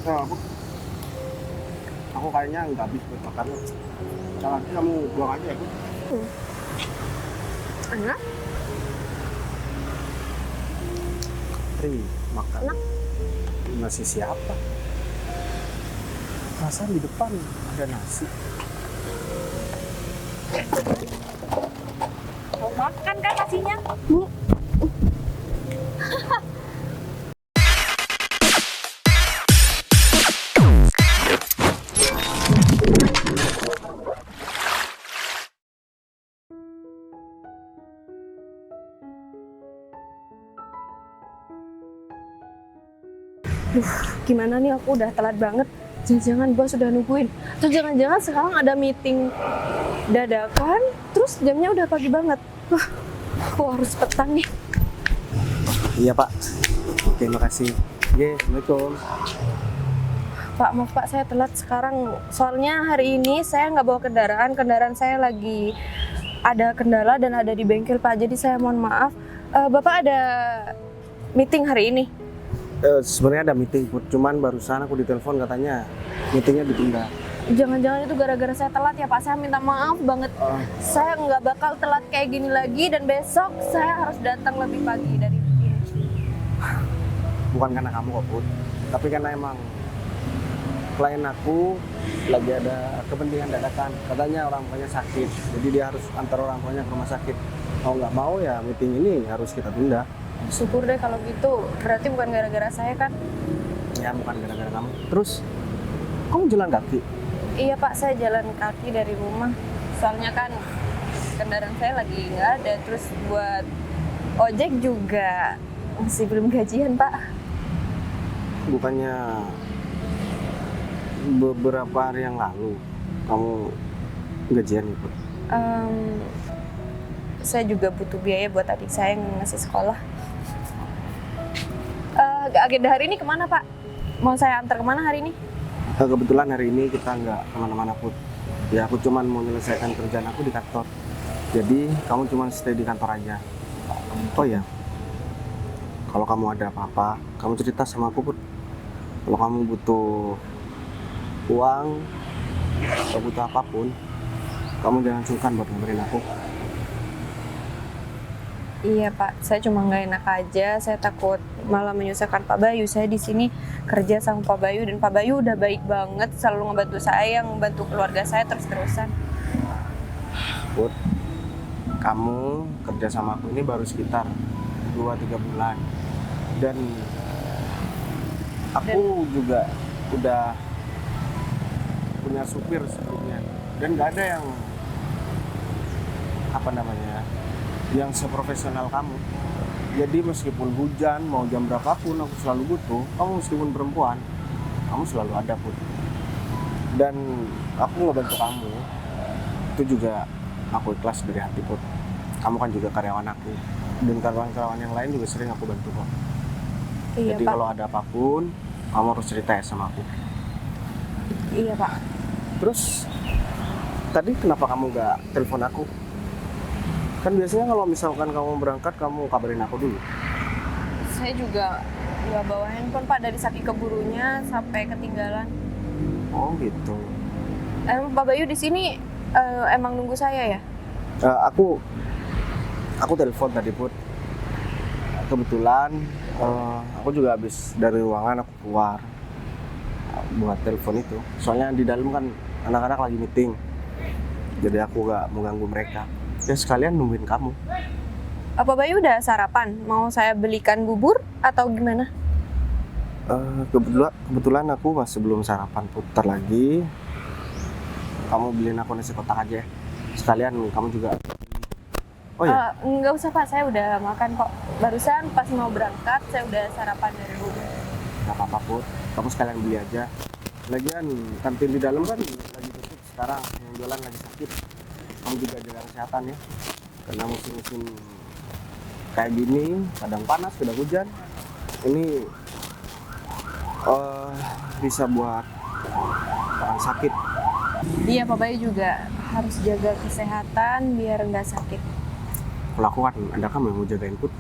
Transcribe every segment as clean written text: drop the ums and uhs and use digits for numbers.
Nah, aku kayaknya nggak habis buat makan. Nah, nanti kamu buang aja ya, Bu. Hmm. Enak? Tri, makan. Enak. Nasi siapa? Perasaan di depan ada nasi. Mau makan kan nasinya? Bu. Gimana nih, aku udah telat banget. Jangan-jangan bos sudah nungguin. Atau jangan-jangan sekarang ada meeting dadakan, terus jamnya udah pagi banget. Wah, aku harus petang nih. Iya, Pak. Oke, makasih. Oke, Assalamualaikum. Pak, maaf Pak, saya telat sekarang. Soalnya hari ini saya nggak bawa kendaraan saya lagi ada kendala dan ada di bengkel Pak. Jadi saya mohon maaf. Bapak ada meeting hari ini? Sebenarnya ada meeting, Put. Cuman barusan aku ditelepon katanya meetingnya ditunda. Jangan-jangan itu gara-gara saya telat ya Pak. Saya minta maaf banget. Saya nggak bakal telat kayak gini lagi dan besok saya harus datang lebih pagi dari ini. Bukan karena kamu kok, Put. Tapi karena emang klien aku lagi ada kepentingan dadakan. Katanya orang tuanya sakit, jadi dia harus antar orang tuanya ke rumah sakit. Mau nggak mau ya meeting ini harus kita tunda. Syukur deh kalau gitu. Berarti bukan gara-gara saya kan? Ya bukan gara-gara kamu. Terus kamu jalan kaki? Iya Pak, saya jalan kaki dari rumah. Soalnya kan kendaraan saya lagi nggak ada. Terus buat ojek juga masih belum gajian Pak. Bukannya beberapa hari yang lalu kamu gajian itu? Saya juga butuh biaya buat adik saya yang masih sekolah. Agenda hari ini kemana Pak? Mau saya antar kemana hari ini? Kebetulan hari ini kita nggak kemana-mana, Put. Ya aku cuman mau menyelesaikan kerjaan aku di kantor. Jadi kamu cuma stay di kantor aja. Oh ya, kalau kamu ada apa-apa, kamu cerita sama aku, Put. Kalau kamu butuh uang atau butuh apapun, kamu jangan sungkan buat ngabarin aku. Iya Pak, saya cuma nggak enak aja. Saya takut malah menyusahkan Pak Bayu. Saya di sini kerja sama Pak Bayu dan Pak Bayu udah baik banget, selalu ngebantu saya, ngebantu keluarga saya terus-terusan. Put, kamu kerja sama aku ini baru sekitar 2-3 bulan. Dan aku juga udah punya supir sebelumnya. Dan gak ada yang yang seprofesional kamu. Jadi meskipun hujan, mau jam berapapun aku selalu butuh. Kamu meskipun perempuan, kamu selalu ada, Put. Dan aku ngebantu kamu itu juga aku ikhlas dari hati, Put. Kamu kan juga karyawan aku, dan karyawan-karyawan yang lain juga sering aku bantu kok. Iya Jadi Pak. kalau ada apapun, kamu harus cerita ya sama aku. Iya Pak. Terus tadi kenapa kamu gak telepon aku? Kan biasanya kalau misalkan kamu berangkat, kamu kabarin aku dulu. Saya juga nggak bawa handphone Pak, dari saking keburunya sampai ketinggalan. Oh gitu. Pak Bayu di sini emang nunggu saya ya? Aku telepon tadi, Put. Kebetulan aku juga habis dari ruangan, aku keluar buat telepon itu. Soalnya di dalam kan anak-anak lagi meeting, jadi aku gak mau ganggu mereka. Ya sekalian nungguin kamu. Pak Bayu udah sarapan? Mau saya belikan bubur atau gimana? Kebetulan aku masih belum sarapan, putar lagi. Kamu beliin aku nasi kotak aja. Sekalian kamu juga. Oh ya? Nggak usah Pak, saya udah makan kok. Barusan pas mau berangkat, saya udah sarapan dari rumah. Gak apa-apa, Put. Kamu sekalian beli aja. Lagian kantin di dalam kan lagi tutup sekarang. Yang jualan lagi sakit. Kamu juga jaga kesehatan ya. Karena musim-musim kayak gini, kadang panas, kadang hujan. Ini bisa buat orang sakit. Iya, Pak Bayu juga harus jaga kesehatan biar nggak sakit. Kalau aku kan ada kamu yang mau jagain, Put.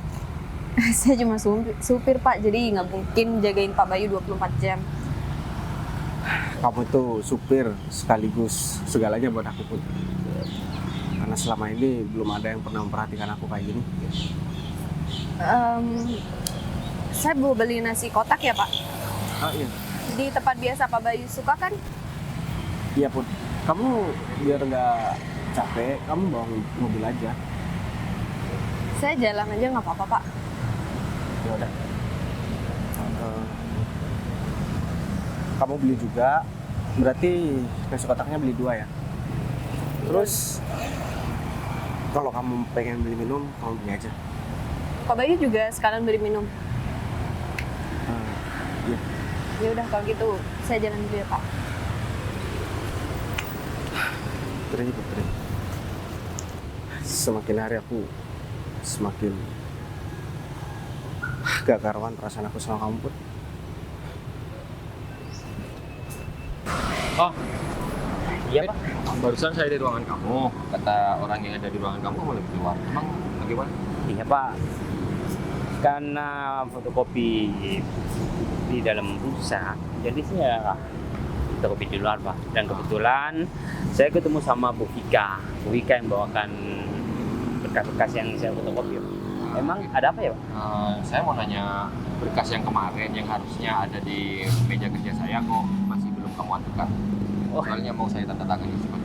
Saya cuma supir Pak, jadi nggak mungkin jagain Pak Bayu 24 jam. Kamu itu supir sekaligus segalanya buat aku Put. Karena selama ini belum ada yang pernah memperhatikan aku kayak gini. Em, saya mau beli nasi kotak ya Pak. Oh iya. Di tempat biasa Pak Bayu suka kan? Iya Put. Kamu biar nggak capek, kamu bawa mobil aja. Saya jalan aja nggak apa-apa Pak. Ya udah. Kamu beli juga, berarti nasi kotaknya beli 2 ya. Terus kalau kamu pengen beli minum, kamu beli aja. Pak Bayu juga sekalian beli minum. Iya. Ya udah kalau gitu saya jalan dulu ya Pak. Putri. Semakin hari aku semakin gak karuan perasaan aku sama kamu Put. Oh, iya Pak. Barusan saya di ruangan kamu. Kata orang yang ada di ruangan kamu mau keluar. Emang bagaimana? Iya Pak, karena fotokopi di dalam rusak, jadi saya fotokopi di luar Pak. Dan kebetulan saya ketemu sama Bu Vika yang bawakan berkas-berkas yang saya fotokopi. Emang ada apa ya Pak? Saya mau nanya berkas yang kemarin yang harusnya ada di meja kerja saya kok masih belum kamu antarkan. Soalnya mau saya tanda tangan di sini.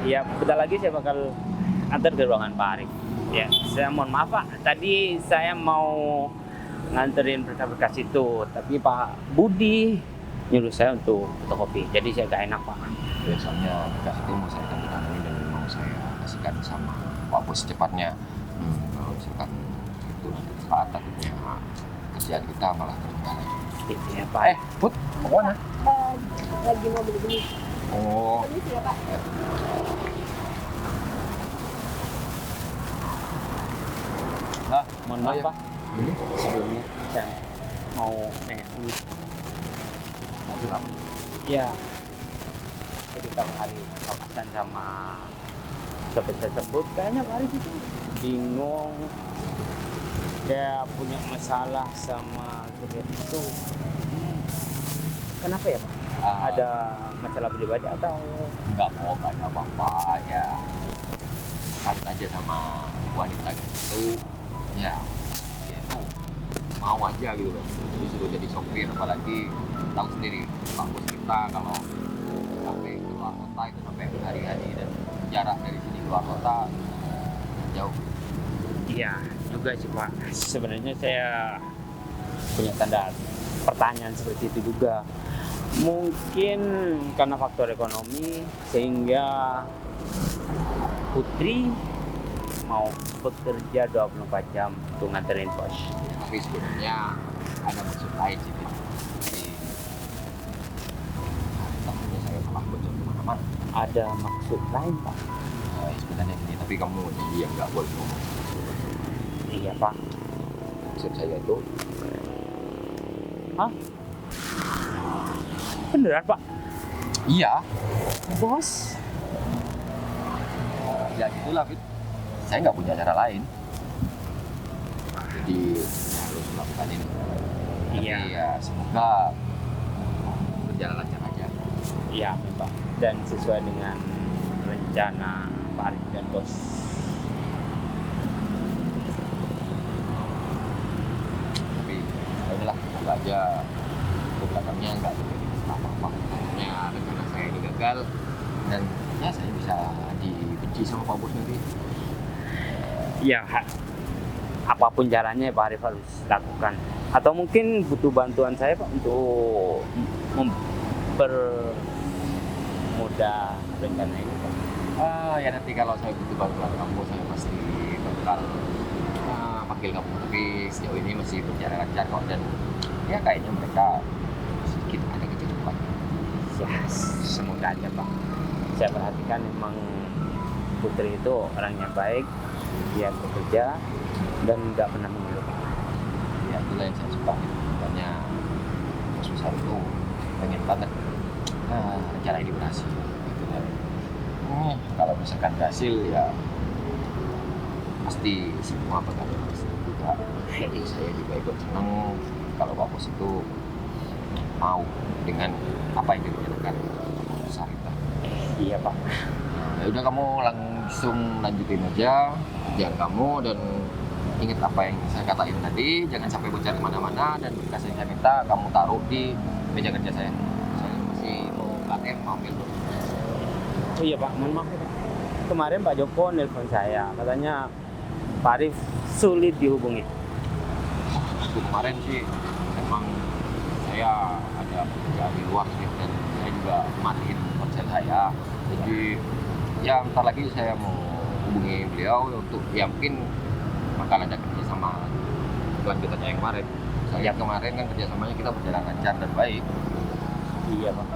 Iya, bentar lagi saya bakal antar ke ruangan Pak Arif. Ya, saya mohon maaf Pak, tadi saya mau nganterin berkas-berkas itu, tapi Pak Budi nyuruh saya untuk fotokopi, jadi saya gak enak Pak. Biasanya berkas itu mau saya tanda tangani dan mau saya kasihkan sama Pak Bos secepatnya. Kalau misalkan itu nanti saat takutnya kerjaan kita malah tertinggal. Iya Pak. Put, mau kemana? Lagi mau beli-beli. Oh, Permisi ya Pak. Mohon maaf iya. Pak, sebelumnya saya mau nanya dulu. mau bilang. Ya, jadi kalau hari papasan sama sopir tersebut, kayaknya Pak Arif itu bingung. Dia punya masalah sama sopir itu. Kenapa ya Pak? Ada masalah pribadi atau? Nggak mau banyak apa-apa ya. Takut aja sama wanita gitu. Ya, dia itu mau aja gitu loh. Disuruh jadi sopir, apalagi tahu sendiri Pak Bos kita kalau sampai keluar kota itu sampai berhari-hari dan jarak dari sini keluar kota jauh. Iya juga sih Pak. Sebenarnya saya punya tanda pertanyaan seperti itu juga. Mungkin karena faktor ekonomi sehingga Putri mau bekerja 24 jam untuk nganterin pos. Tapi sebenarnya ada maksud lain sih. Jadi takutnya saya malah bocor kemana-mana. Ada maksud lain Pak? Sebenarnya ini, tapi kamu jadi yang nggak boleh ngomong. Iya Pak. Maksud saya itu Hah? Beneran Pak? iya. Bos? Ya gitulah Fit. Saya nggak punya cara lain. Jadi harus melakukan ini. Tapi Iya. ya semoga berjalan lancar aja. Iya Pak. Dan sesuai dengan rencana Pak Arif dan Bos. Tapi ya udahlah, semoga aja ke belakangnya nggak terjadi apa-apa. Pokoknya rencana saya ini gagal dan ya saya bisa dibenci sama Pak Bos nanti. Ya, apapun caranya Pak Arif harus lakukan. Atau mungkin butuh bantuan saya Pak untuk mempermudah rencana ini Pak. Ya nanti kalau saya butuh bantuan kamu, saya pasti bakal panggil kamu. Tapi sejauh ini masih berjalan lancar kok dan ya kayaknya mereka sedikit ada kececupan. Ya, semoga aja Pak. Saya perhatikan memang Putri itu orangnya baik, dia bekerja dan nggak pernah mengeluh. Ya itulah yang saya suka. Makanya bos besar itu pengen banget rencana ini berhasil. Gitu kan. Kalau misalkan berhasil ya pasti semua bakal berhasil juga. Jadi saya juga ikut senang kalau Pak Bos itu mau dengan apa yang direncanakan besar kita. Iya Pak. Ya udah, kamu langsung lanjutin aja kerjaan kamu, dan ingat apa yang saya katain tadi, jangan sampai bocor kemana-mana, dan berkas yang saya minta kamu taruh di meja kerja saya. Saya masih mau ATM, mau ambil dulu. Oh iya Pak, mohon maaf ya, Pak. Kemarin Pak Joko nelpon saya, katanya Pak Arif sulit dihubungi. Waktu kemarin sih emang saya ada pekerjaan di luar sih, dan saya juga matiin ponsel saya. Jadi ya bentar lagi saya mau hubungi beliau untuk ya mungkin bakal ada kerjasama lanjutannya yang kemarin. Saya lihat kemarin kan kerjasamanya kita berjalan lancar dan baik. Iya Pak.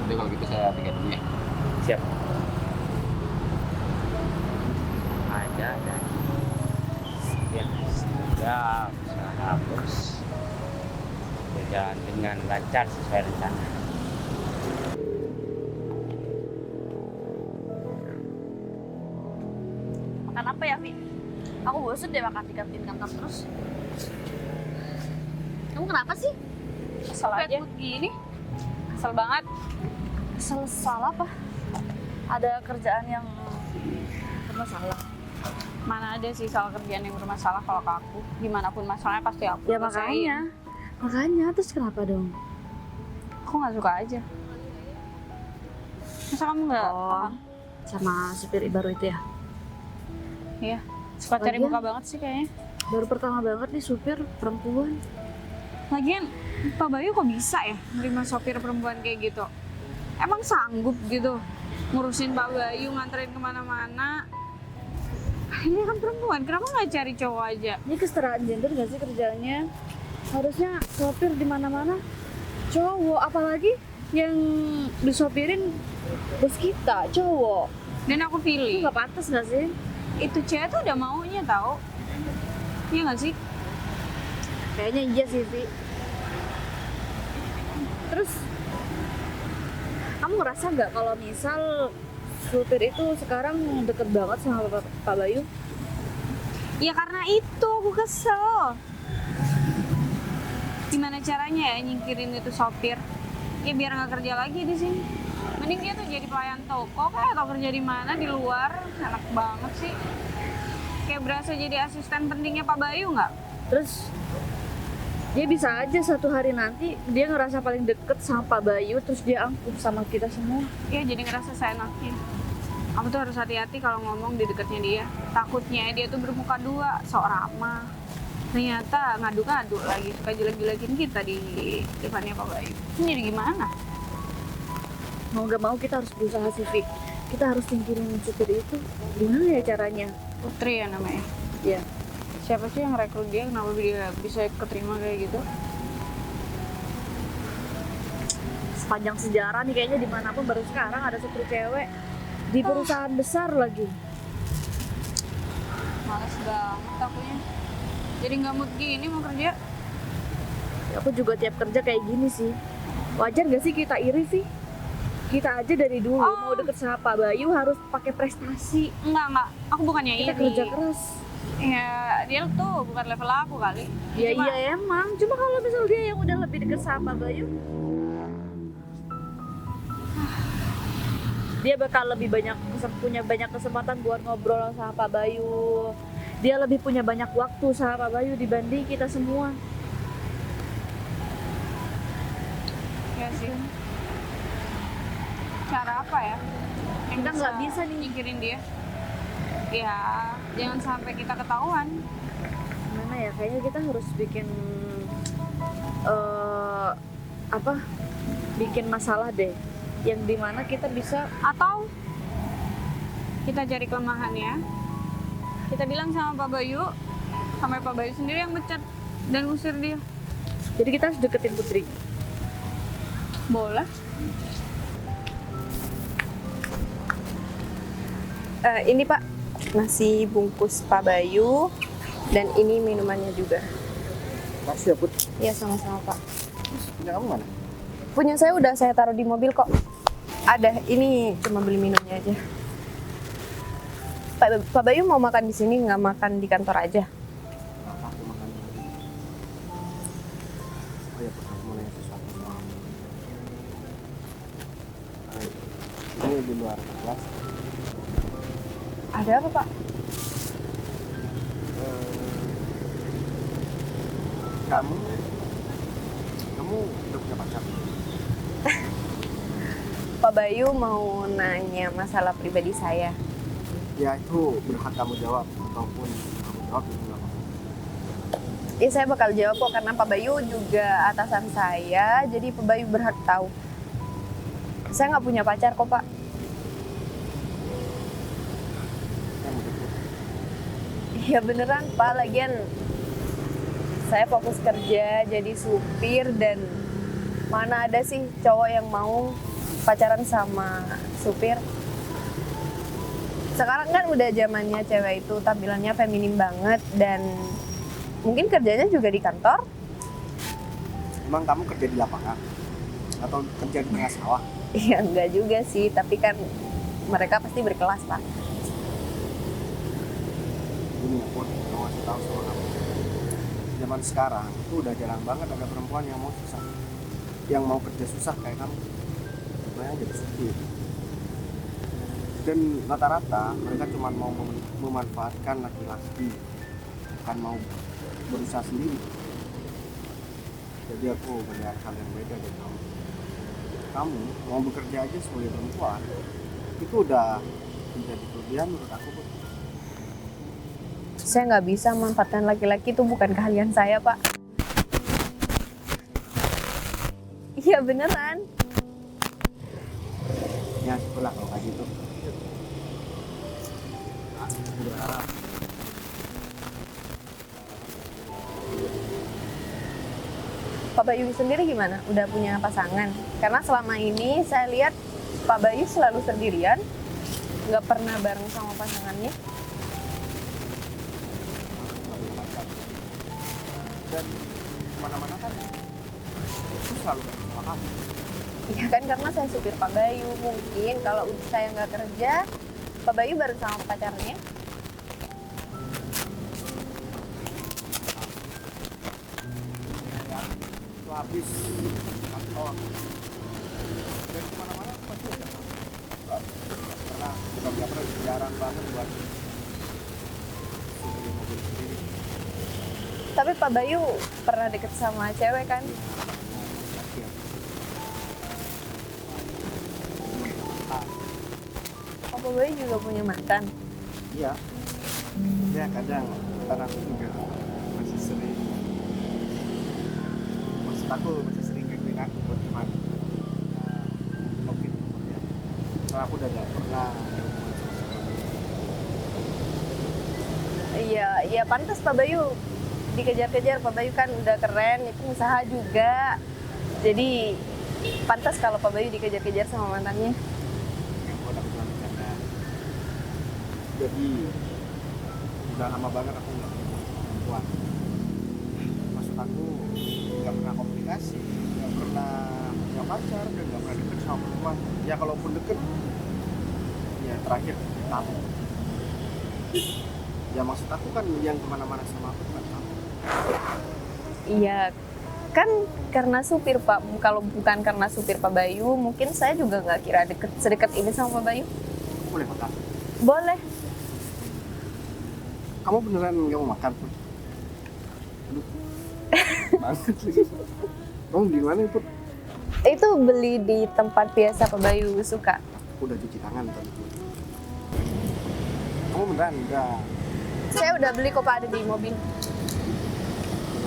Jadi kalau gitu saya tinggal dulu ya. Siap. Ada. Ya, semoga usaha bos berjalan dengan lancar sesuai rencana. Makan apa ya, Vi? Aku bosen deh makan di kantin kantor terus. Kamu kenapa sih? Kesel Bad aja. mood gini? Kesel banget. Kesel apa? Ada kerjaan yang bermasalah. Mana ada sih soal kerjaan yang bermasalah kalau ke aku. Gimana pun masalahnya pasti aku Ya selesaiin. makanya terus kenapa dong? Aku nggak suka aja. Masa kamu nggak paham? Sama supir baru itu ya? Iya. Suka cari Lagian- muka banget sih kayaknya. Baru pertama banget nih supir perempuan. Lagian Pak Bayu kok bisa ya nerima sopir perempuan kayak gitu? Emang sanggup gitu ngurusin Pak Bayu, nganterin kemana-mana? Ini kan perempuan, kenapa nggak cari cowok aja? Ini kesetaraan gender gak sih kerjaannya? Harusnya sopir di mana-mana cowok, apalagi yang disopirin bos kita cowok. Dan aku Itu pilih, nggak pantas gak sih? itu cewek tuh udah maunya tahu. Iya nggak sih? Kayaknya iya sih, Vi. Terus kamu ngerasa nggak kalau misal supir itu sekarang deket banget sama Pak Bayu? Ya karena itu aku kesel. Gimana caranya ya nyingkirin itu sopir? Ya biar nggak kerja lagi di sini. Mending dia tuh jadi pelayan toko kayak atau kerja di mana di luar. Enak banget sih. Kayak berasa jadi asisten pentingnya Pak Bayu nggak? Terus dia bisa aja satu hari nanti dia ngerasa paling deket sama Pak Bayu, terus dia angkuh sama kita semua. Ya jadi ngerasa seenaknya. Kamu tuh harus hati-hati kalau ngomong di dekatnya dia. Takutnya dia tuh bermuka dua, sok ramah. Ternyata ngadu-ngadu lagi, suka jelek-jelekin kita di depannya Pak Bayu. Ini jadi gimana? Mau gak mau kita harus berusaha sih, Vi. Kita harus singkirin supir itu. Gimana ya caranya? Putri ya namanya. Ya, Siapa sih yang rekrut dia? Kenapa dia bisa keterima kayak gitu? sepanjang sejarah nih kayaknya dimanapun baru sekarang ada supir cewek di perusahaan besar lagi. Males banget akunya. Jadi nggak mood gini mau kerja. Aku juga tiap kerja kayak gini sih. Wajar gak sih kita iri, Vi? Kita aja dari dulu mau deket sama Pak Bayu harus pakai prestasi. Enggak. Aku bukannya Kita iri. kerja keras. Ya, dia tuh bukan level aku kali. Ya Cuma- iya emang. Cuma kalau misal dia yang udah lebih deket sama Pak Bayu, dia bakal lebih punya banyak kesempatan buat ngobrol sama Pak Bayu. Dia lebih punya banyak waktu sama Pak Bayu dibanding kita semua. Ya sih. Cara apa ya? Yang Kita nggak bisa nih. nyingkirin dia. Ya, jangan sampai kita ketahuan. Gimana ya? Kayaknya kita harus bikin bikin masalah deh. Yang dimana kita bisa Atau kita cari kelemahannya. Kita bilang sama Pak Bayu, sampai Pak Bayu sendiri yang mecat dan ngusir dia. jadi kita harus deketin Putri. Boleh. Ini Pak, nasi bungkus Pak Bayu dan ini minumannya juga. Makasih ya Put. Ya sama-sama Pak. Punya kamu mana? Punya saya udah saya taruh di mobil kok. Ada, ini cuma beli minumnya aja. Pak Bayu mau makan di sini, nggak makan di kantor aja? Aku makan. Oh ya Put, aku mau nanya sesuatu. sesuatu sama kamu. Ini di luar kelas. Ada apa, Pak? Kamu udah punya pacar? Pak Bayu mau nanya masalah pribadi saya. Ya itu berhak kamu jawab, ataupun kamu jawab itu nggak apa-apa. Ya saya bakal jawab kok karena Pak Bayu juga atasan saya, jadi Pak Bayu berhak tahu. Saya nggak punya pacar kok, Pak. Kamu betul. Ya beneran, Pak. Lagian saya fokus kerja jadi supir dan mana ada sih cowok yang mau pacaran sama supir. Sekarang kan udah zamannya cewek itu tampilannya feminim banget dan mungkin kerjanya juga di kantor. Emang kamu kerja di lapangan? Atau kerja di tengah sawah? Ya enggak juga sih, tapi kan mereka pasti berkelas, Pak. Ini ya pun, kamu masih tahu sama kamu. Zaman sekarang itu udah jarang banget ada perempuan yang mau susah, yang mau kerja susah kayak kamu. Sebenarnya jadi supir. Dan rata-rata mereka cuma mau memanfaatkan laki-laki, bukan mau berusaha sendiri. Jadi aku melihat hal yang beda dari kamu. Kamu mau bekerja aja sebagai perempuan, itu udah menjadi kelebihan menurut aku, Bu. Saya nggak bisa memanfaatkan laki-laki, itu bukan keahlian saya, Pak. Iya beneran. Ya syukurlah kalau kayak gitu. Aku berharap Pak Bayu sendiri gimana? Udah punya pasangan? Karena selama ini saya lihat Pak Bayu selalu sendirian, nggak pernah bareng sama pasangannya. nggak punya pacar. Dan kemana-mana kan aku selalu bareng sama kamu. Ya kan karena saya supir Pak Bayu, mungkin kalau saya nggak kerja, Pak Bayu bareng sama pacarnya. Ya, itu habis kantor dan kemana-mana aku pasti ada kamu. Karena nggak pernah jarang banget buat sebagai mobil sendiri. Tapi Pak Bayu pernah deket sama cewek kan? Oh, Pak Bayu juga punya mantan. Iya. Ya kadang ntar aku juga masih sering, maksud aku masih sering gangguin aku buat teman. Mungkin ya. Karena aku udah gak pernah ada hubungan sama sekali. Iya, ya pantas Pak Bayu dikejar-kejar. Pak Bayu kan udah keren, itu usaha juga. Jadi pantas kalau Pak Bayu dikejar-kejar sama mantannya. Yang buat aku cuma bercanda. Jadi udah lama banget aku nggak ketemu perempuan. Maksud aku nggak pernah komunikasi, nggak pernah punya pacar, dan nggak pernah deket sama perempuan. Ya kalaupun deket, ya terakhir kamu. Ya maksud aku kan yang kemana-mana sama aku kan kamu. Iya, kan karena supir Pak. Kalau bukan karena supir Pak Bayu, mungkin saya juga nggak kira sedekat ini sama Pak Bayu. Boleh makan? Boleh. Kamu beneran nggak mau makan Put? Aduh, banget lagi. Kamu di mana Put? Itu beli di tempat biasa Pak Bayu suka. Udah cuci tangan tadi. Kamu beneran enggak? Saya udah beli kok Pak, ada di mobil.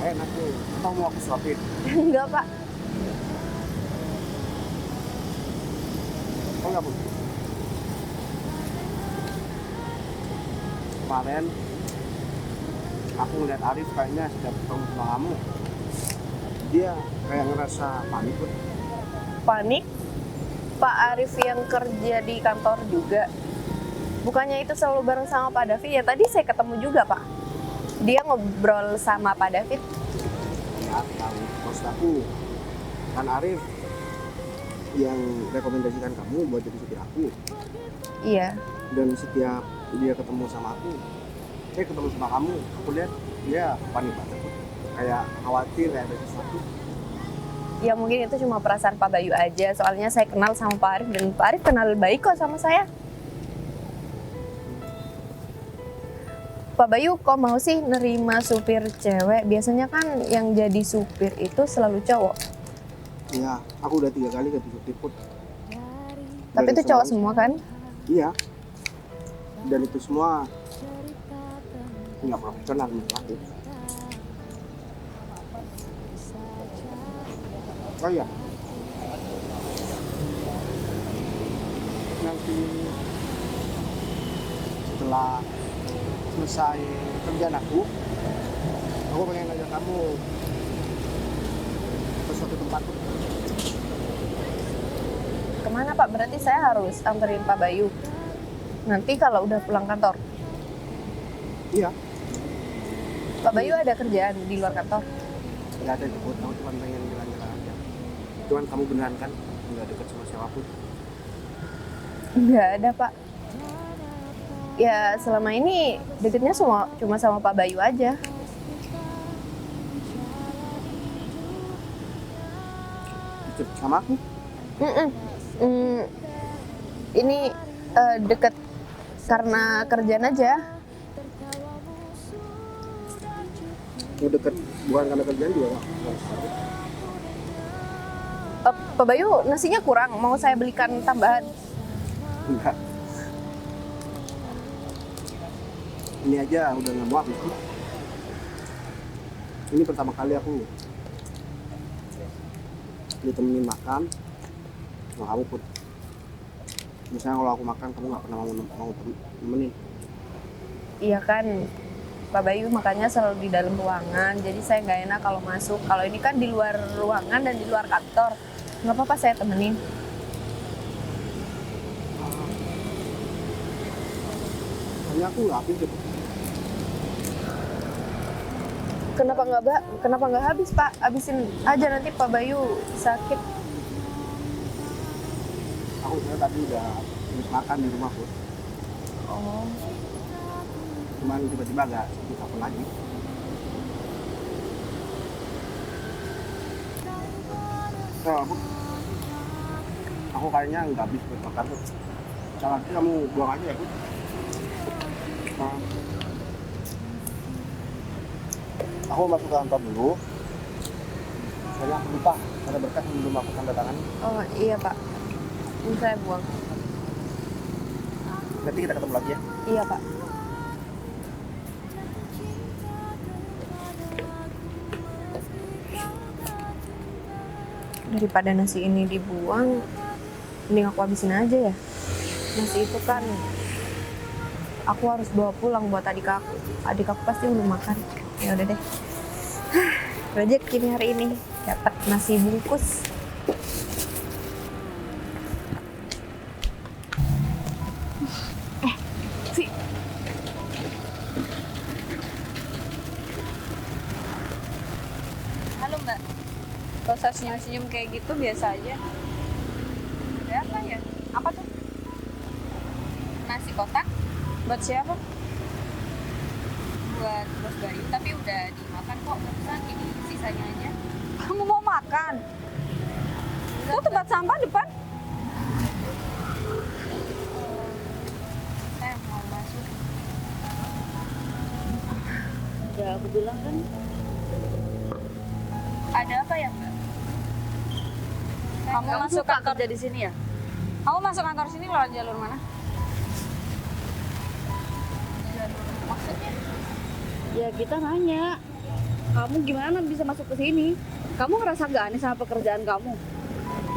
Nggak enak nih. Kamu mau aku suapin? Enggak Pak. Kamu nggak Put? Kemarin aku ngeliat Arif kayaknya setiap ketemu sama kamu dia kayak ngerasa panik Put. Panik? Pak Arif yang kerja di kantor juga. Bukannya itu selalu bareng sama Pak David? Ya tadi saya ketemu juga Pak. Dia ngobrol sama Pak David. Ya aku tahu, maksud aku kan Arif yang rekomendasikan kamu buat jadi supir aku. Iya. Dan setiap dia ketemu sama aku, ketemu sama kamu, aku lihat dia panik banget, kayak khawatir, kayak ada sesuatu. Ya mungkin itu cuma perasaan Pak Bayu aja, soalnya saya kenal sama Pak Arif dan Pak Arif kenal baik kok sama saya. Pak Bayu kok mau sih nerima supir cewek? Biasanya kan yang jadi supir itu selalu cowok. Ya, aku udah 3 kali ketika Put. Tapi Dan itu cowok selalu- semua kan? Iya. Dan itu semua nggak profesional menurut aku. Oh iya. Nanti setelah selesai kerjaan aku pengen ngajak kamu ke suatu tempat. Kemana Pak? Berarti saya harus anterin Pak Bayu. Nanti kalau udah pulang kantor. Iya, Pak Bayu ada kerjaan di luar kantor? nggak ada jemput, aku cuma pengen jalan-jalan aja. Cuman kamu beneran kan nggak deket sama siapapun? Nggak ada Pak. Ya selama ini deketnya cuma sama Pak Bayu aja. Deket sama aku? Mm-mm. Ini deket karena kerjaan aja. Nggak deket, bukan karena kerjaan juga. Pak Bayu nasinya kurang, mau saya belikan tambahan. Enggak. Ini aja udah nggak mau habis. Ini pertama kali aku ditemenin makan sama kamu Put. Misalnya kalau aku makan kamu nggak pernah mau temenin. Iya kan, Pak Bayu makanya selalu di dalam ruangan, jadi saya nggak enak kalau masuk. Kalau ini kan di luar ruangan dan di luar kantor, nggak apa-apa saya temenin. Hanya aku nggak habis gitu. Kenapa nggak habis Pak? Habisin aja nanti Pak Bayu sakit. Aku sebenarnya tadi udah habis makan di rumah Put. Oh, Cuman tiba-tiba agak sakit apa lagi. Nah, aku kayaknya nggak habis buat makan Put. Nah, nanti kamu buang aja ya Put. Nah, aku masuk ke kantor dulu. Soalnya aku lupa ada berkas yang belum aku tanda tangan. oh iya Pak, ini saya buang. Nanti kita ketemu lagi ya. Iya Pak. Daripada nasi ini dibuang, mending aku habisin aja ya. Nasi itu kan aku harus bawa pulang buat adik aku. Adik aku pasti belum makan. Ya udah deh. Rezeki nih hari ini dapat nasi bungkus. Halo Mbak, gak usah senyum-senyum kayak gitu, biasa aja. Ada apa ya? Apa tuh? Nasi kotak? Buat siapa? Buat Bos Bayu, tapi udah dimakan kok, barusan ini sisanya aja. Kamu mau makan? Tuh tempat sampah depan. Saya mau masuk. Udah aku bilang kan. Ada apa ya Mbak? Kamu masuk kantor kerja di sini ya? Kamu masuk kantor sini lewat jalur mana? Jalur maksudnya? Ya kita nanya, kamu gimana bisa masuk ke sini? Kamu ngerasa nggak aneh sama pekerjaan kamu?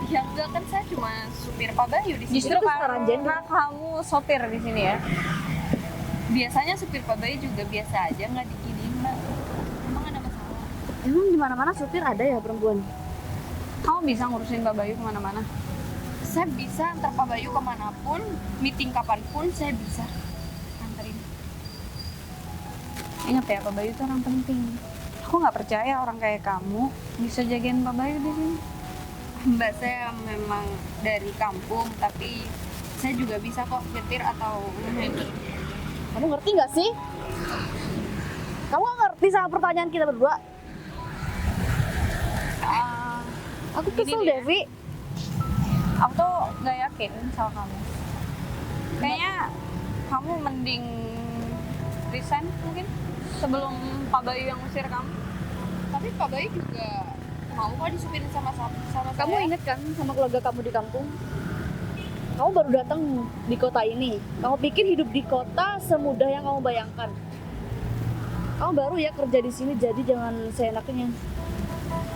Ya enggak, kan saya cuma supir Pak Bayu di sini. Justru itu sekarang karena kamu sopir di sini ya. Biasanya supir Pak Bayu juga biasa aja, nggak diginiin Mbak. Emang ada masalah? Emang di mana-mana supir ada ya perempuan? Kamu bisa ngurusin Pak Bayu kemana-mana? Saya bisa antar Pak Bayu kemanapun, meeting kapanpun saya bisa anterin. Ingat ya, Pak Bayu itu orang penting. Aku nggak percaya orang kayak kamu bisa jagain Pak Bayu di sini. Mbak, saya memang dari kampung, tapi saya juga bisa kok nyetir atau handle. Kamu ngerti nggak sih? Kamu nggak ngerti sama pertanyaan kita berdua? Ah, Aku Gini kesel deh. deh, Vi. Aku tuh nggak yakin sama kamu. Kayaknya kamu mending resign mungkin sebelum Pak Bayu yang usir kamu. Tapi Pak Bayu juga mau kok disupirin sama Kamu saya. inget kan sama keluarga kamu di kampung? Kamu baru datang di kota ini. Kamu pikir hidup di kota semudah yang kamu bayangkan. Kamu baru ya kerja di sini, jadi jangan seenaknya.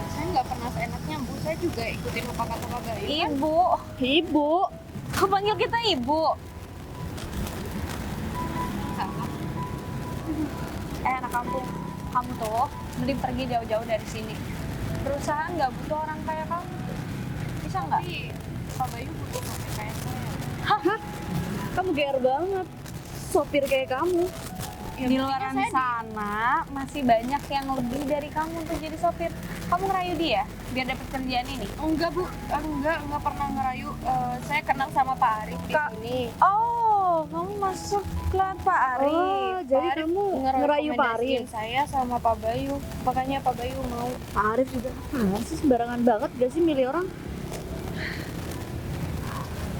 Saya nggak pernah seenaknya, Bu. Saya juga ikutin apa kata Pak Bayu. Ibu, Ibu, kau panggil kita ibu. Anak kampung, kamu tuh mending pergi jauh-jauh dari sini. Perusahaan nggak butuh orang kayak kamu. Bisa nggak? Tapi Pak Bayu butuh sopir kayak saya. kamu GR banget. Sopir kayak kamu. Ya, Di buktinya luar saya sana masih banyak yang lebih dari kamu untuk jadi sopir. Kamu ngerayu dia biar dapat kerjaan ini. Enggak, Bu. Enggak pernah ngerayu. Saya kenal sama Pak Arif di Kak. sini. Oh, kamu masuk kelas Pak Arif. Oh, jadi Pak Arif kamu ngerayu Pak Arif. ngerekomendasiin saya sama Pak Bayu. Makanya Pak Bayu mau. Pak Arif juga. Sih sembarangan banget gak sih milih orang?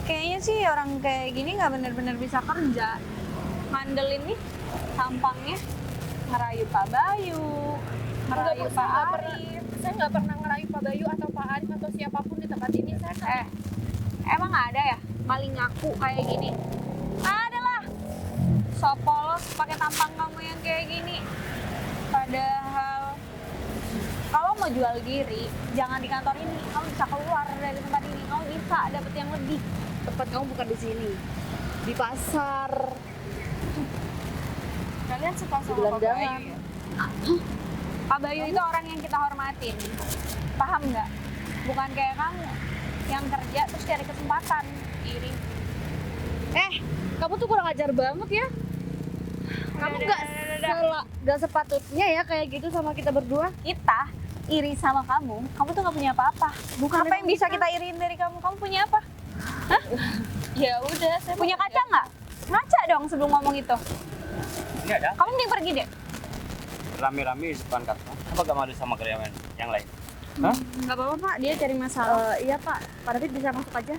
Kayaknya sih orang kayak gini nggak bener-bener bisa kerja. Ngandelin nih tampangnya ngerayu Pak Bayu, ngerayu Bu, Pak saya nggak Arif. Saya nggak pernah ngerayu Pak Bayu atau Pak Arif atau siapapun di tempat ini. Saya Emang ada ya maling ngaku kayak gini? Ada lah. So polos pakai tampang kamu yang kayak gini. Padahal kalau mau jual diri, jangan di kantor ini. Kamu bisa keluar dari tempat ini. Kamu bisa dapet yang lebih. Tempat kamu bukan di sini. Di pasar. kalian suka sama Bulan Pak Bayu jangan. ya? Pak Bayu itu orang yang kita hormatin. Paham nggak? Bukan kayak kamu yang kerja terus cari kesempatan. Iri. Kamu tuh kurang ajar banget ya. Kamu nggak sepatutnya ya kayak gitu sama kita berdua. Kita iri sama kamu. Kamu tuh nggak punya apa-apa. Bukan Apa yang bisa kita iriin dari kamu? Kamu punya apa? Ya udah, saya Punya kaca nggak? Ngaca dong sebelum ngomong itu. Ini ada Kamu mending pergi deh. rame-rame di depan kantor. Apa gak malu sama karyawan yang lain? Hah? Nggak apa-apa Pak, dia cari masalah. Iya Pak, Pak David bisa masuk aja.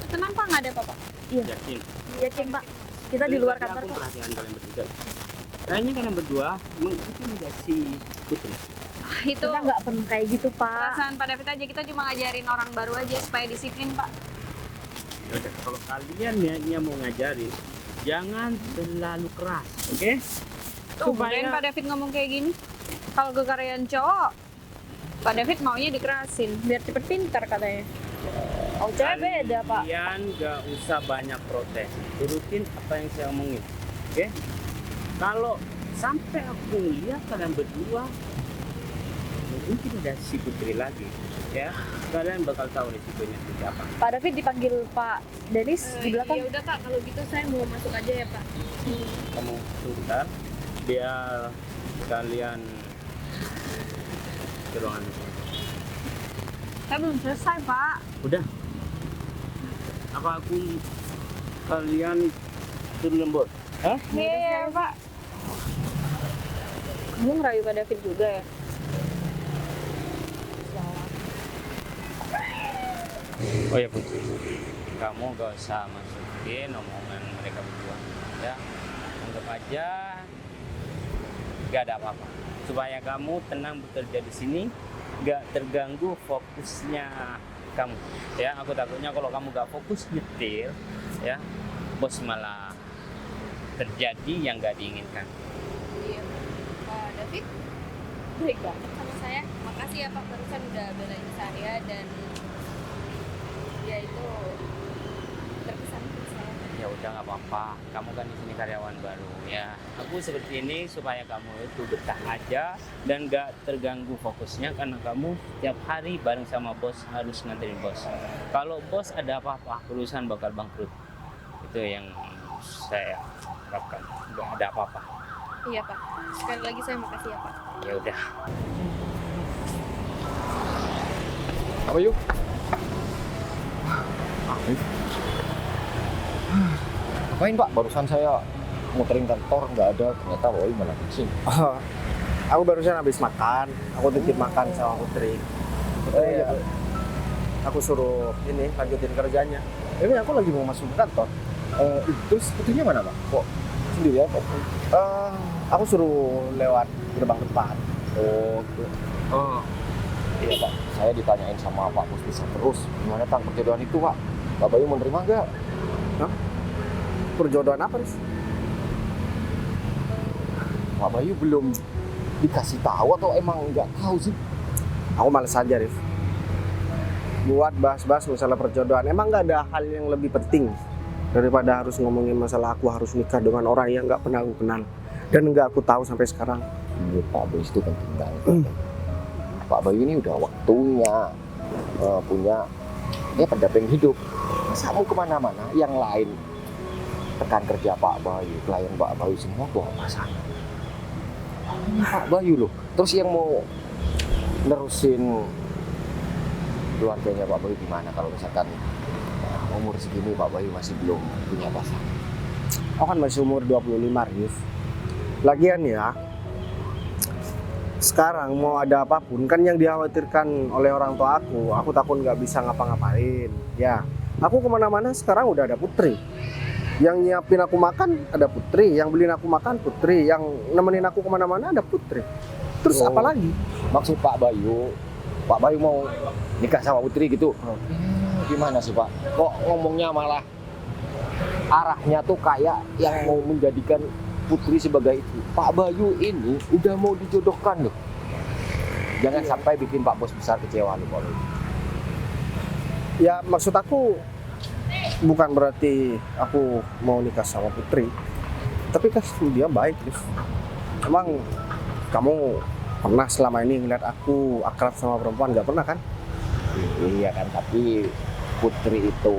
Tenang Pak, nggak ada apa-apa. Yakin? Yakin Pak. Kita di luar Tadi kantor aku kok. perhatian kalian bertiga. Kayaknya kalian berdua mengintimidasi Putri. Itu Kita nggak pernah kayak gitu Pak. perasaan Pak David aja. Kita cuma ngajarin orang baru aja supaya disiplin Pak. Yaudah, kalau kalian niatnya mau ngajarin, jangan terlalu keras, oke? Tuh, kemudian Pak David ngomong kayak gini. Kalau ke karyawan cowok, Pak David maunya dikerasin biar cepet pintar katanya. Oh cewek beda Pak. Kalian gak usah banyak protes, turutin apa yang saya omongin, oke? Kalau sampai aku lihat kalian berdua mungkin ada si Putri lagi, ya kalian bakal tahu risikonya seperti apa. Pak David dipanggil Pak Denis di belakang. Ya udah Pak, kalau gitu saya mau masuk aja ya Pak. Kamu tunggu bentar, biar kalian ke ruangan. Saya belum selesai Pak. Udah. Apa aku kalian turun lembut? Hah? Iya Pak. Kamu ngerayu Pak David juga ya? Oh ya Putri, kamu gak usah masukin omongan mereka berdua, ya. Anggap aja gak ada apa-apa. Supaya kamu tenang bekerja di sini, gak terganggu fokusnya kamu. Ya, aku takutnya kalau kamu gak fokus nyetir, ya, bos malah terjadi yang gak diinginkan. Iya. Pak David baik banget sama saya. Makasih ya Pak, barusan udah belain saya dan ya itu terkesan ke saya. Ya udah nggak apa-apa, kamu kan di sini karyawan baru ya. Aku seperti ini supaya kamu itu betah aja dan nggak terganggu fokusnya karena kamu tiap hari bareng sama bos harus nganterin bos. Kalau bos ada apa-apa perusahaan bakal bangkrut. Itu yang saya harapkan. Nggak ada apa-apa. Iya Pak. Sekali lagi saya makasih ya Pak. Ya udah. Apa yuk? Arif. Ngapain Pak? Barusan saya muterin kantor nggak ada, ternyata Woi malah di sini. Aku barusan habis makan, aku titip makan sama Putri. iya. Aku suruh ini lanjutin kerjanya. Ini aku lagi mau masuk ke kantor. Terus putrinya mana Pak? Kok sendiri ya Pak? Aku suruh lewat gerbang depan. Oh, iya Pak, saya ditanyain sama Pak Bos bisa terus gimana tentang perjodohan itu Pak? Pak Bayu mau nerima nggak? Perjodohan apa, Riz? Pak Bayu belum dikasih tahu atau emang nggak tahu sih? Aku males aja, Rif. Buat bahas-bahas masalah perjodohan. Emang nggak ada hal yang lebih penting daripada harus ngomongin masalah aku harus nikah dengan orang yang nggak pernah aku kenal dan nggak aku tahu sampai sekarang. Iya Pak Bayu itu penting banget. Pak Bayu ini udah waktunya punya pendamping hidup. Masa mau kemana-mana yang lain tekan kerja Pak Bayu, klien Pak Bayu semua bawa pasangan. Ini Pak Bayu loh. Terus yang mau nerusin keluarganya Pak Bayu gimana kalau misalkan umur segini Pak Bayu masih belum punya pasangan? Aku kan masih umur 25, Rif. Lagian ya, sekarang mau ada apapun kan yang dikhawatirkan oleh orang tua aku takut nggak bisa ngapa-ngapain. Ya, aku kemana-mana sekarang udah ada Putri. Yang nyiapin aku makan ada Putri, yang beliin aku makan Putri, yang nemenin aku kemana-mana ada Putri. Terus apa lagi? Maksud Pak Bayu mau nikah sama Putri gitu? Gimana sih Pak? Kok ngomongnya malah arahnya tuh kayak yang mau menjadikan Putri sebagai itu. Pak Bayu ini udah mau dijodohkan loh. Jangan sampai bikin Pak Bos besar kecewa loh Pak Bayu. Ya maksud aku bukan berarti aku mau nikah sama Putri, tapi kan dia baik, Rif. Emang kamu pernah selama ini ngeliat aku akrab sama perempuan? Nggak pernah kan? Iya kan, tapi Putri itu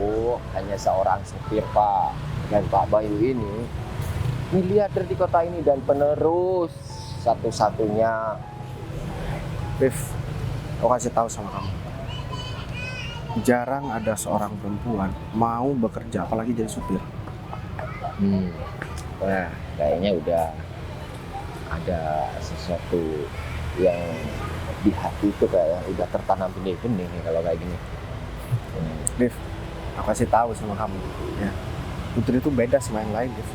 hanya seorang supir Pak. Dan Pak Bayu ini miliarder di kota ini dan penerus satu-satunya. Rif, aku kasih tahu sama kamu. Jarang ada seorang perempuan mau bekerja, apalagi jadi supir. Wah, kayaknya udah ada sesuatu yang di hati itu kayak udah tertanam benih-benih nih kalau kayak gini. Rif, aku kasih tahu sama kamu. Ya, Putri itu beda sama yang lain, Rif.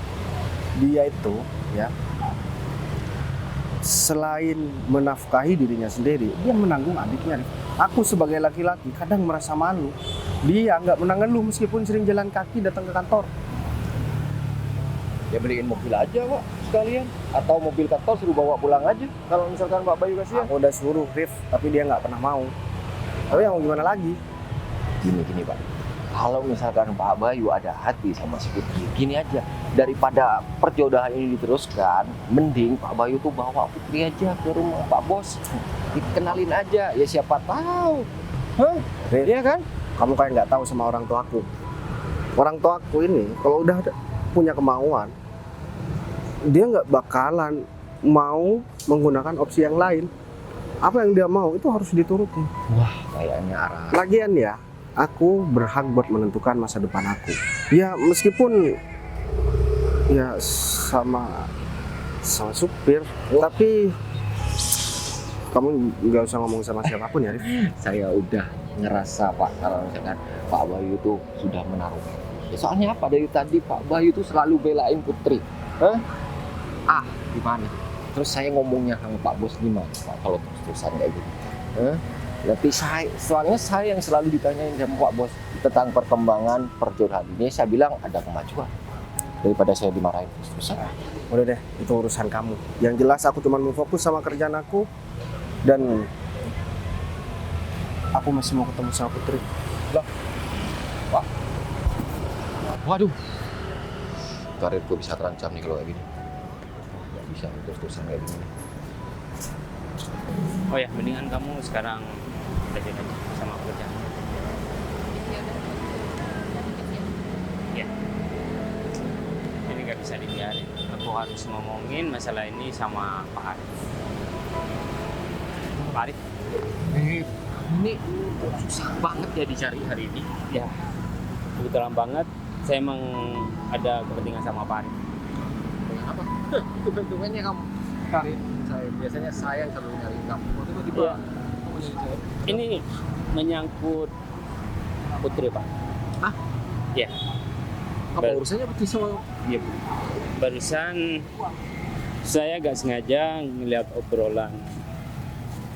Dia itu, ya, selain menafkahi dirinya sendiri, dia menanggung adiknya, Rif. Aku sebagai laki-laki kadang merasa malu. Dia nggak pernah ngeluh meskipun sering jalan kaki datang ke kantor. Ya beliin mobil aja Pak sekalian, atau mobil kantor suruh bawa pulang aja kalau misalkan Pak Bayu kasihan. Aku udah suruh, Rif, tapi dia nggak pernah mau. Tapi yang mau gimana lagi? Gini Pak, kalau misalkan Pak Bayu ada hati sama si Putri, gini aja, daripada perjodohan ini diteruskan, mending Pak Bayu tuh bawa Putri aja ke rumah Pak Bos, dikenalin aja, ya siapa tahu. Rif, Iya kan? kamu kayak nggak tahu sama orang tua aku. Orang tua aku ini kalau udah punya kemauan, dia nggak bakalan mau menggunakan opsi yang lain. Apa yang dia mau itu harus dituruti. Wah, kayaknya arah. Lagian ya, aku berhak buat menentukan masa depan aku. Ya meskipun ya sama supir, tapi kamu nggak usah ngomong sama siapapun ya, Rif. Saya udah ngerasa Pak kalau misalkan Pak Bayu tuh sudah menaruh. Ya, soalnya apa, dari tadi Pak Bayu tuh selalu belain Putri. Gimana? Terus saya ngomongnya sama Pak Bos gimana Pak kalau terus-terusan kayak gitu? Nanti soalnya saya yang selalu ditanyain sama Pak Bos tentang perkembangan perjodohan ini, saya bilang ada kemajuan daripada saya dimarahin terus-terusan. Udah deh, itu urusan kamu. Yang jelas aku cuma mau fokus sama kerjaan aku dan aku masih mau ketemu sama Putri. Pak, waduh, karirku bisa terancam nih kalau kayak gini. Gak bisa terus-terusan kayak gini. Oh ya, mendingan kamu sekarang belajar aja sama kerjaan. Ya. Ini nggak bisa dibiarin. Aku harus ngomongin masalah ini sama Pak Arif. Pak Arif, Ini susah banget ya dicari hari ini. ya kebetulan banget saya emang ada kepentingan sama Pak Arif. Dengan apa? Kebetulannya kamu cari saya. Biasanya saya yang selalu nyari kamu. Tiba-tiba Iya. kamu Ini menyangkut Putri, Pak. Hah? Ya. Apa urusannya Putri sama? Iya, Bu. Barusan saya gak sengaja ngeliat obrolan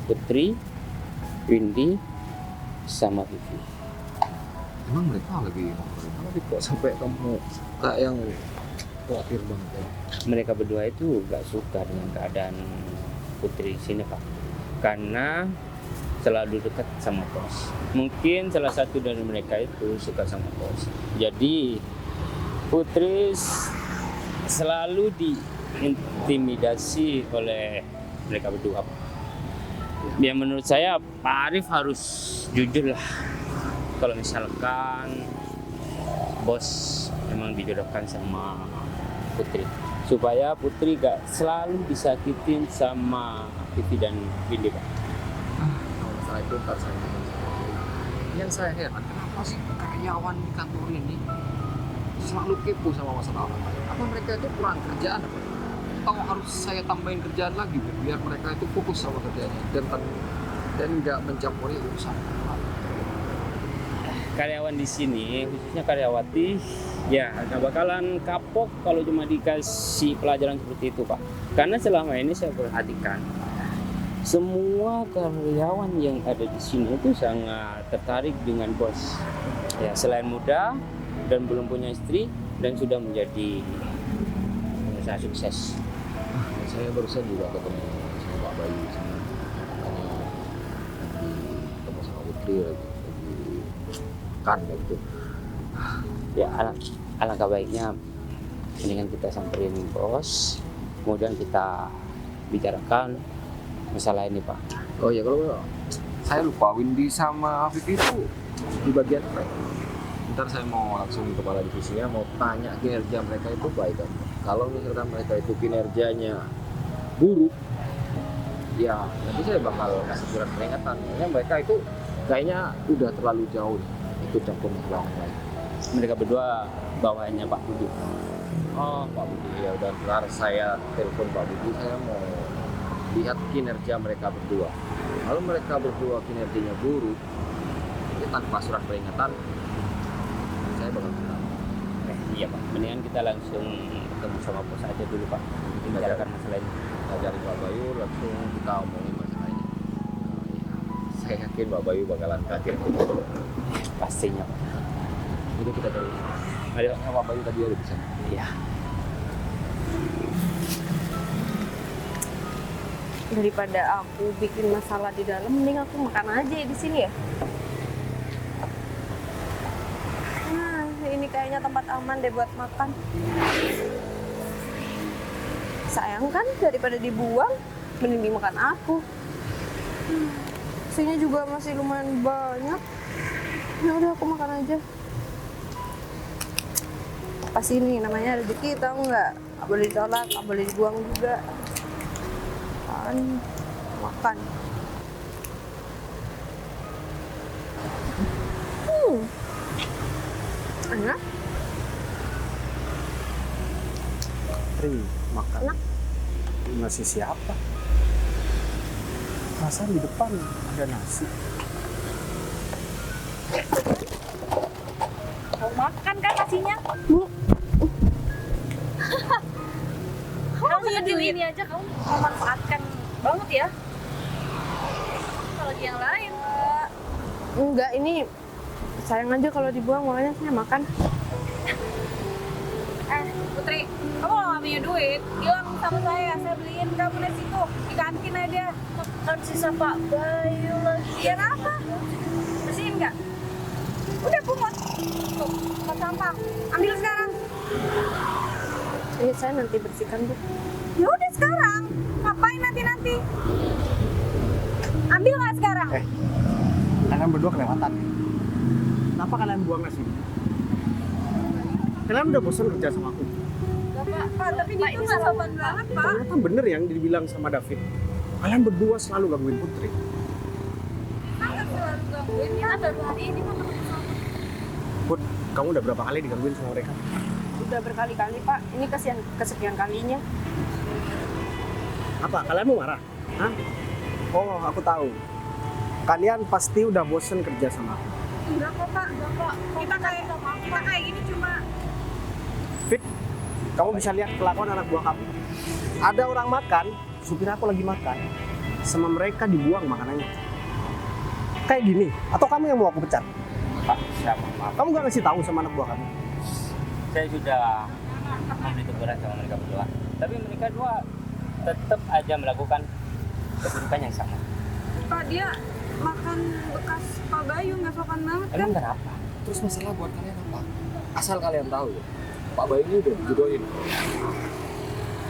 Putri, Windy, sama Vivi. Emang mereka lagi ngobrolin apa sih kok sampai kamu kayak yang khawatir banget ya? Mereka berdua itu gak suka dengan keadaan Putri di sini, Pak. Karena selalu dekat sama bos. Mungkin salah satu dari mereka itu suka sama bos. Jadi Putri selalu diintimidasi oleh mereka berdua, Pak. Ya menurut saya Pak Arif harus jujur lah. Kalau misalkan bos memang dijodohkan sama Putri, supaya Putri gak selalu disakitin sama Vivi dan Windy, Pak. Kalau masalah itu ntar saya ngomong sama Bayu. Yang saya heran, kenapa sih karyawan di kantor ini selalu kepo sama masalah orang lain? Apa mereka itu kurang kerjaan apa? Atau harus saya tambahin kerjaan lagi biar mereka itu fokus sama kerjanya dan nggak mencampuri urusan orang lain? Karyawan di sini, khususnya karyawati, ya nggak bakalan kapok kalau cuma dikasih pelajaran seperti itu, Pak. Karena selama ini saya perhatikan, semua karyawan yang ada di sini itu sangat tertarik dengan bos. Ya, selain muda dan belum punya istri dan sudah menjadi pengusaha sukses. Saya barusan juga ketemu sama Pak Bayu sama makanya lagi ketemu sama Putri lagi kan gitu. Ya, alangkah baiknya mendingan kita samperin bos, kemudian kita bicarakan masalah ini, Pak. Oh iya, kalau saya lupa Windy sama Afif itu di bagian apa? Ntar saya mau langsung ke kepala divisinya mau tanya kinerja mereka itu baik kan. Kalau misalkan mereka itu kinerjanya buruk, ya nanti saya bakal kasih surat peringatan. Karena mereka itu kayaknya udah terlalu jauh ikut campur masalah orang lain. Mereka berdua bawahannya Pak Budi. Oh Pak Budi, ya udah ntar saya telepon Pak Budi, saya mau lihat kinerja mereka berdua. Kalau mereka berdua kinerjanya buruk, ya tanpa surat peringatan, saya bakal kenal. Iya, Pak. Mendingan kita langsung ketemu sama bos aja dulu, Pak. Kita bicarakan masalah ini. Kita cari Pak Bayu, langsung kita omongin masalah ini. Saya yakin Pak Bayu bakalan kaget. Pastinya, Pak. Jadi kita cari. Ayo. Pak Bayu tadi ada di sana. Iya. Daripada aku bikin masalah di dalam, mending aku makan aja di sini ya. Nah, ini kayaknya tempat aman deh buat makan. Sayang kan, daripada dibuang, mending dimakan aku. Isinya juga masih lumayan banyak. Ya udah, aku makan aja. Pas ini namanya rezeki, tau nggak? Nggak boleh ditolak, nggak boleh dibuang juga. Makan. Enak. Ri, makan. Enak. Nasi siapa? Perasaan di depan ada nasi. Mau makan kan nasinya? Kamu jadi ini aja, kamu memanfaatkan banget ya. Kalau lagi yang lain. Enggak, ini sayang aja kalau dibuang, makanya saya makan. Putri, kamu kalau nggak punya duit, bilang sama saya beliin kamu nasi tuh di kantin aja. Kan sisa Pak Bayu lagi. Biar apa? Bersihin nggak? Udah kumot. Tuh, tempat sampah. Ambil sekarang. Ini saya nanti bersihkan, Bu. Ya udah sekarang. Ngapain nanti? Ambil nggak sekarang? Kalian berdua kelewatan. Kenapa kalian buang nasi? Kalian udah bosan kerja sama aku. Pak, tapi dia tuh nggak sopan banget, Pak. Ternyata bener yang dibilang sama David. Kalian berdua selalu gangguin Putri. Sangat selalu gangguin. Kita baru hari ini mau ketemu sama. Put, kamu udah berapa kali digangguin sama mereka? Udah berkali-kali, Pak. Ini kesekian kalinya. Apa? Kalian mau marah? Hah? Oh, aku tahu. kalian pasti udah bosen kerja sama aku. Enggak kok Pak, kita kayak gini cuma Fit, kamu bisa lihat kelakuan anak buah kamu. Ada orang makan, supir aku lagi makan, sama mereka dibuang makanannya. Kayak gini, atau kamu yang mau aku pecat? Pak, siapa maaf. Kamu gak ngasih tahu sama anak buah kamu? Saya sudah memberi teguran sama mereka berdua. Tapi mereka dua tetap aja melakukan keburukan yang sama. Pak, dia makan bekas Pak Bayu, nggak sopan banget kan? Emang kenapa? Terus masalah buat kalian apa? Asal kalian tahu ya, Pak Bayu ini udah dijodohin.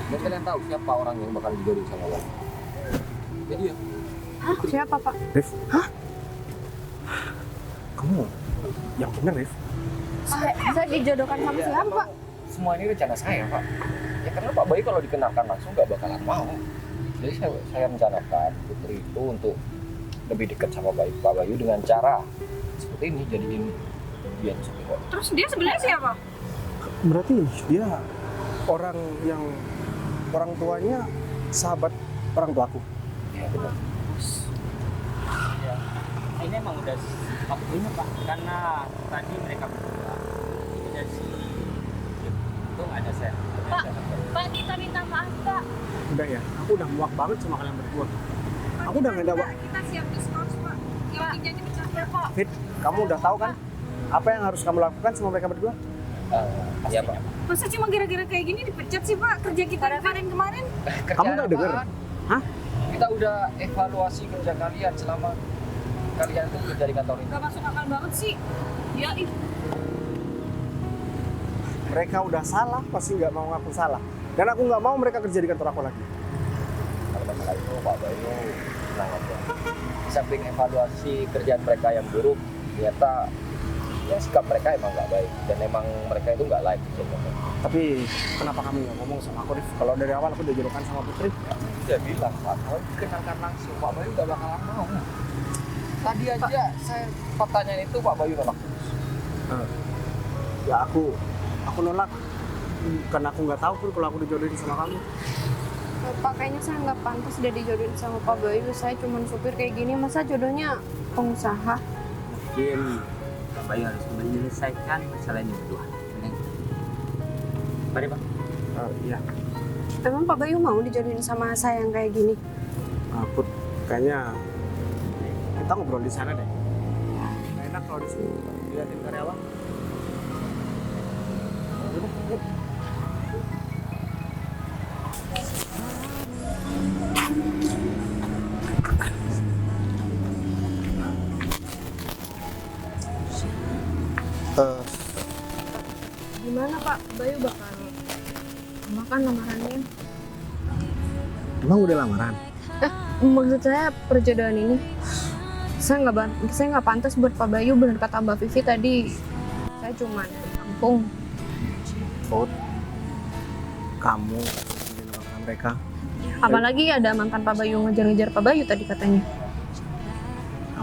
Dan kalian tahu siapa orang yang bakal dijodohin sama Bayu. Jadi ya, Hah? Siapa Pak? Rif, hah? Kamu yang bener, Rif. Saya dijodohkan sama siapa Pak? semua ini rencana saya, Pak. Ya karena Pak Bayu kalau dikenalkan langsung nggak bakalan mau. Jadi saya rencanakan Putri itu untuk lebih dekat sama Pak Bayu dengan cara seperti ini, jadiin dia sopir. Terus dia sebenarnya siapa? Berarti dia orang yang orang tuanya sahabat orang tuaku. Ya benar. Ya, ini emang udah waktunya Pak, karena tadi mereka berdua udah sih itu ada saya. Pak, kita minta maaf Pak. Udah ya, aku udah muak banget sama kalian berdua. Aku udah nggak ada Kita siap diskors Pak. Yang jadi bercanda Pak. Fit, kamu udah tahu kan apa yang harus kamu lakukan sama mereka berdua? Iya, Pak. Masa cuma gara-gara kayak gini dipecat sih Pak? Kerja kita kemarin-kemarin. Kamu nggak denger? Hah? Kita udah evaluasi kerja kalian selama kalian itu kerja di kantor ini. Gak masuk akal banget sih. Ya, Mereka udah salah, pasti nggak mau ngaku salah. Dan aku nggak mau mereka kerja di kantor aku lagi. Kalau masalah itu Pak Bayu tenang aja. Di samping evaluasi kerjaan mereka yang buruk, ternyata ya sikap mereka emang nggak baik dan emang mereka itu nggak layak sebenarnya. Tapi kenapa kamu nggak ngomong sama aku, Rif? Kalau dari awal aku udah jodohkan sama Putri. Dia bilang Pak, kalau dikenalkan langsung Pak Bayu nggak bakalan mau. Tadi aja saya pertanyaan itu Pak Bayu nolak. Ya aku nolak karena aku nggak tahu pun kalau aku dijodohin sama kamu. Pak, kayaknya saya nggak pantas udah dijodohin sama Pak Bayu. Saya cuma supir kayak gini, masa jodohnya pengusaha? Mungkin Pak Bayu harus menyelesaikan masalah ini berdua. Mari Pak. Iya, Emang Pak Bayu mau dijodohin sama saya yang kayak gini? Put, kayaknya kita ngobrol di sana deh. Nggak enak kalau di sini dilihatin karyawan. Udah, yuk. Gimana Pak? Bayu bakal makan lamarannya? Emang udah lamaran? Maksud saya perjodohan ini, saya nggak pantas buat Pak Bayu. Benar kata Mbak Vivi tadi, saya cuma dari kampung. Put, kamu sama mereka. Apalagi ada mantan Pak Bayu ngejar-ngejar Pak Bayu tadi katanya.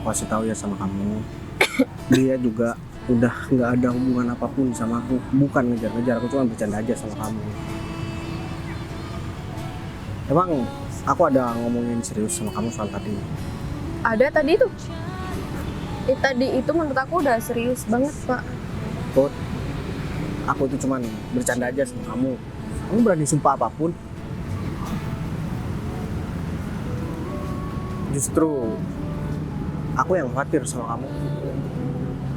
Aku kasih tahu ya sama kamu, dia juga udah nggak ada hubungan apapun sama aku. Bukan ngejar-ngejar, aku cuma bercanda aja sama kamu. Emang aku ada ngomongin serius sama kamu soal tadi? Ada tadi itu. Tadi itu menurut aku udah serius banget Pak. Put, aku itu cuman bercanda aja sama kamu. Kamu berani sumpah apapun. Justru aku yang khawatir sama kamu.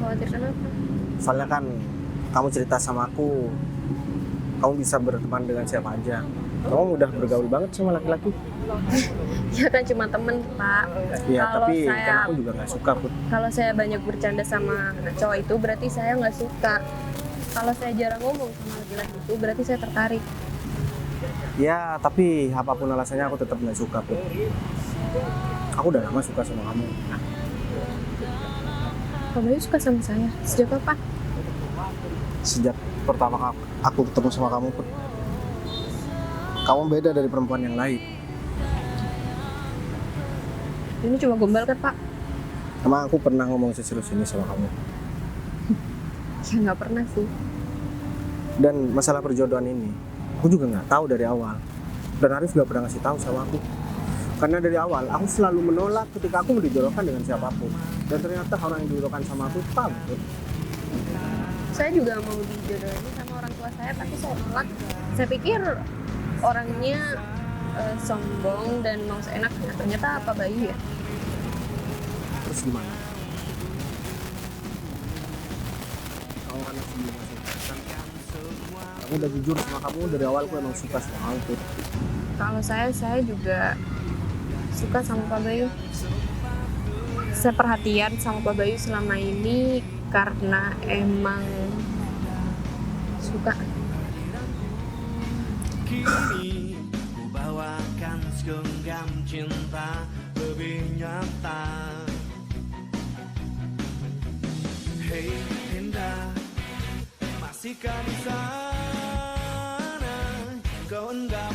Khawatir kenapa? Soalnya kan kamu cerita sama aku, kamu bisa berteman dengan siapa aja. Kamu udah bergaul banget sama laki-laki. Ya kan cuma temen Pak. Iya, Kalau tapi saya- kan aku juga nggak suka, Put. Kalau saya banyak bercanda sama cowok itu berarti saya nggak suka. Kalau saya jarang ngomong sama laki-laki itu berarti saya tertarik. Ya, tapi apapun alasannya aku tetap nggak suka, Put. Aku udah lama suka sama kamu. Pak Bayu suka sama saya. Sejak kapan? Sejak pertama aku ketemu sama kamu, Put. Kamu beda dari perempuan yang lain. Ini cuma gombal kan Pak? Emang aku pernah ngomong serius ini sama kamu. Ya nggak pernah sih. Dan masalah perjodohan ini, aku juga nggak tahu dari awal. Dan Arif nggak pernah ngasih tahu sama aku. Karena dari awal aku selalu menolak ketika aku mau dijodohkan dengan siapapun. Dan ternyata orang yang dijodohkan sama aku kamu, Put. Saya juga mau dijodohin sama orang tua saya, tapi saya nolak. Saya pikir orangnya sombong dan mau seenaknya. Ternyata Pak Bayu ya. Terus gimana? Kamu kan masih belum masuk kan? Aku udah jujur sama kamu dari awal, aku emang suka sama kamu, Put. Kalau saya juga suka sama Pak Bayu. Saya perhatian sama Pak Bayu selama ini karena emang suka. Kini ku bawakan segenggam cinta lebih nyata. Hey Indah, masihkah di sana? Kau enggak